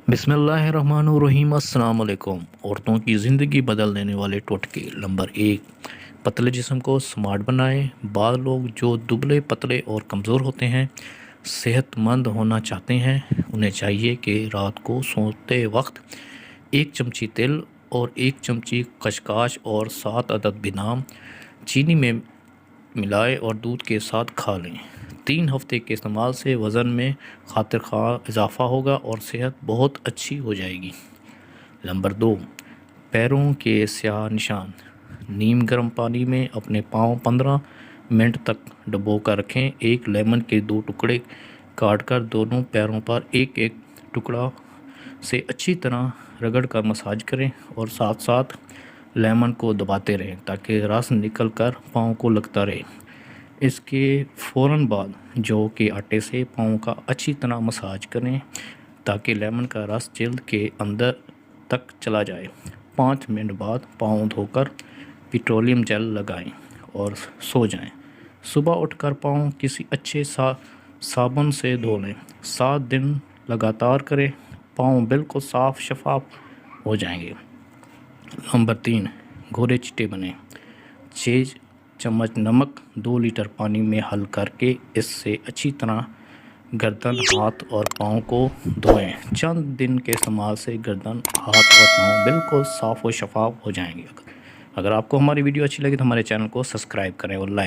بسم اللہ الرحمن الرحیم۔ السلام علیکم۔ عورتوں کی زندگی بدل دینے والے ٹوٹکے نمبر 1، پتلے جسم کو سمارٹ بنائیں۔ بعض لوگ جو دبلے پتلے اور کمزور ہوتے ہیں صحت مند ہونا چاہتے ہیں، انہیں چاہیے کہ رات کو سوتے وقت 1 چمچی تل اور 1 چمچی خشخاش اور 7 عدد بادام چینی میں ملائے اور دودھ کے ساتھ کھا لیں۔ 3 ہفتے کے استعمال سے وزن میں خاطر خواہ اضافہ ہوگا اور صحت بہت اچھی ہو جائے گی۔ نمبر 2، پیروں کے سیاہ نشان۔ نیم گرم پانی میں اپنے پاؤں 15 منٹ تک ڈبو کر رکھیں۔ 1 لیمن کے 2 ٹکڑے کاٹ کر دونوں پیروں پر ایک ٹکڑا سے اچھی طرح رگڑ کر مساج کریں اور ساتھ ساتھ لیمن کو دباتے رہیں تاکہ رس نکل کر پاؤں کو لگتا رہے۔ اس کے فوراً بعد جو کے آٹے سے پاؤں کا اچھی طرح مساج کریں تاکہ لیمن کا رس جلد کے اندر تک چلا جائے۔ 5 منٹ بعد پاؤں دھو کر پیٹرولیم جیل لگائیں اور سو جائیں۔ صبح اٹھ کر پاؤں کسی اچھے صابن سے دھو لیں۔ 7 دن لگاتار کریں، پاؤں بالکل صاف شفاف ہو جائیں گے۔ نمبر 3، گھورے چٹے بنیں۔ 6 چمچ نمک 2 لیٹر پانی میں حل کر کے اس سے اچھی طرح گردن، ہاتھ اور پاؤں کو دھوئیں۔ چند دن کے استعمال سے گردن، ہاتھ اور پاؤں بالکل صاف و شفاف ہو جائیں گے۔ اگر آپ کو ہماری ویڈیو اچھی لگی تو ہمارے چینل کو سبسکرائب کریں اور لائک